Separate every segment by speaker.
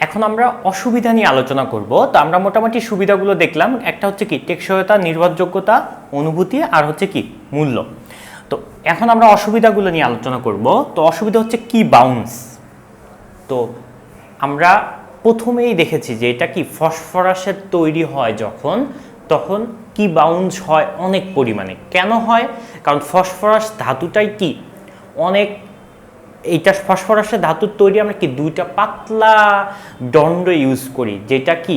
Speaker 1: এখন আমরা অসুবিধা নিয়ে আলোচনা করব। তো আমরা মোটামুটি সুবিধাগুলো দেখলাম, একটা হচ্ছে কি টেকসইতা, নির্ভরযোগ্যতা, অনুভূতি, আর হচ্ছে কি মূল্য। তো এখন আমরা অসুবিধাগুলো নিয়ে আলোচনা করব। তো অসুবিধা হচ্ছে কি বাউন্স। তো আমরা প্রথমেই দেখেছি যে এটা কি ফসফরাসের তৈরি হয় যখন, তখন কি বাউন্স হয় অনেক পরিমাণে। কেন হয়? কারণ ফসফরাস ধাতুটাই কি অনেক, এইটা ফসফরাসের ধাতুর তৈরি আমরা কি দুইটা পাতলা দণ্ড ইউজ করি, যেটা কি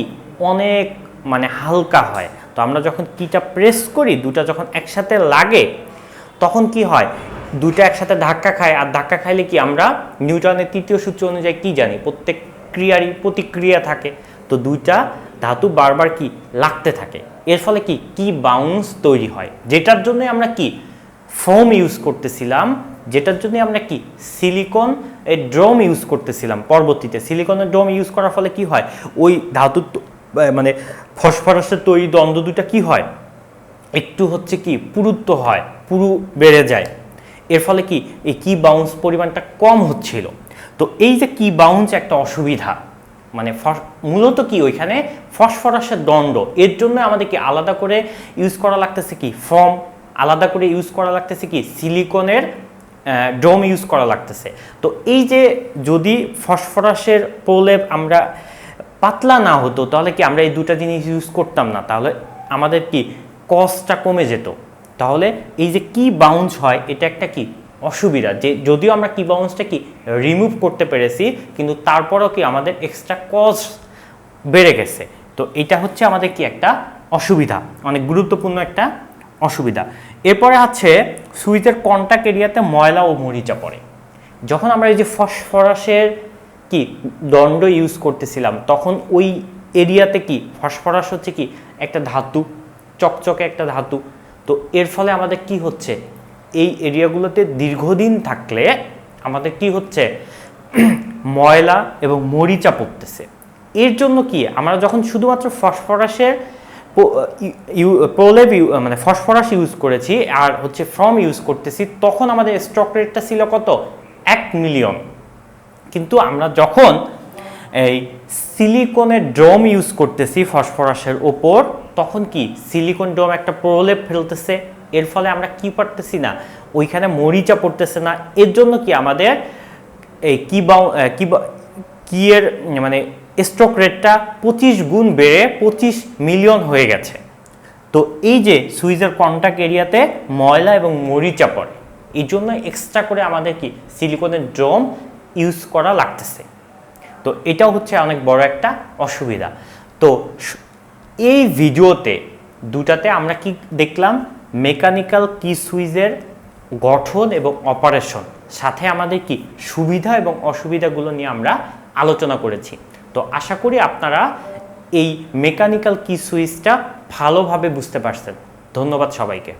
Speaker 1: অনেক মানে হালকা হয়। তো আমরা যখন কিটা প্রেস করি, দুটা যখন একসাথে লাগে তখন কি হয়, দুইটা একসাথে ধাক্কা খায়। আর ধাক্কা খাইলে কি আমরা নিউটনের তৃতীয় সূত্র অনুযায়ী কি জানি, প্রত্যেক ক্রিয়ারই প্রতিক্রিয়া থাকে। তো দুইটা ধাতু বারবার কি লাগতে থাকে, এর ফলে কি কি বাউন্স তৈরি হয়, যেটার জন্য আমরা কি ফোম ইউজ করতেছিলাম, যেটার জন্য আমরা কি সিলিকন এর ড্রোম ইউজ করতেছিলাম। পরবর্তীতে সিলিকনের ড্রোম ইউজ করার ফলে কি হয়, ওই ধাতুর মানে ফসফরাসের তৈরি দ্বন্দ্ব দুটা কি হয়, একটু হচ্ছে কি পুরুত্ব হয়, পুরু বেড়ে যায়। এর ফলে কি এই কি বাউন্স পরিমাণটা কম হচ্ছিল। তো এই যে কি বাউন্স একটা অসুবিধা, মানে মূলত কি ওইখানে ফসফরাসের দণ্ড, এর জন্য আমাদের কি আলাদা করে ইউজ করা লাগতেছে কি ফর্ম, আলাদা করে ইউজ করা লাগতেছে কি সিলিকনের ডোম ইউজ করা লাগতেছে। তো এই যে যদি ফসফরাসের প্রলেপ আমরা পাতলা না হতো, তাহলে কি আমরা এই দুটা জিনিস ইউজ করতাম না, তাহলে আমাদের কি কস্টটা কমে যেত। তাহলে এই যে কি বাউন্স হয় এটা একটা কি অসুবিধা, যে যদিও আমরা কি বাউন্সটা কি রিমুভ করতে পেরেছি, কিন্তু তারপরেও কি আমাদের এক্সট্রা কস্ট বেড়ে গেছে। তো এটা হচ্ছে আমাদের কি একটা অসুবিধা, অনেক গুরুত্বপূর্ণ একটা অসুবিধা। এরপরে আছে সুইচের কন্টাক্ট এরিয়াতে ময়লা ও মরিচা পড়ে। যখন আমরা এই যে ফসফরাসের কি দণ্ড ইউজ করতেছিলাম, তখন ওই এরিয়াতে কি ফসফরাস হচ্ছে কি একটা ধাতু, চকচকে একটা ধাতু। তো এর ফলে আমাদের কি হচ্ছে, এই এরিয়াগুলোতে দীর্ঘদিন থাকলে আমাদের কি হচ্ছে ময়লা এবং মরিচা পড়তেছে। এর জন্য কি আমরা যখন শুধুমাত্র ফসফরাসের প্রলেপ মানে ফসফরাস ইউজ করেছি আর হচ্ছে ফর্ম ইউজ করতেছি, তখন আমাদের স্ট্রোক রেটটা ছিল কত, 1 মিলিয়ন। কিন্তু আমরা যখন এই সিলিকনের ড্রোম ইউজ করতেছি ফসফরাসের ওপর, তখন কি সিলিকন ড্রোম একটা প্রলেপ ফেলতেছে, এর ফলে আমরা কি পারতেছি না, ওইখানে মরিচা পড়তেছে না। এর জন্য কি আমাদের এই কি এর মানে স্ট্রোক রেটটা 25 গুণ বেড়ে 25 মিলিয়ন হয়ে গেছে। তো এই যে সুইচের কন্টাক্ট এরিয়াতে ময়লা এবং মরিচা পড়ে, এই জন্য এক্সট্রা করে আমাদের কি সিলিকনের ড্রোম ইউজ করা লাগতেছে। তো এটাও হচ্ছে অনেক বড় একটা অসুবিধা। তো এই ভিডিওতে দুটাতে আমরা কি দেখলাম, মেকানিক্যাল কি সুইচের গঠন এবং অপারেশন, সাথে আমাদের কি সুবিধা এবং অসুবিধাগুলো নিয়ে আমরা আলোচনা করেছি। তো আশা করি আপনারা এই মেকানিক্যাল কি সুইচটা ভালোভাবে বুঝতে পারছেন। ধন্যবাদ সবাইকে।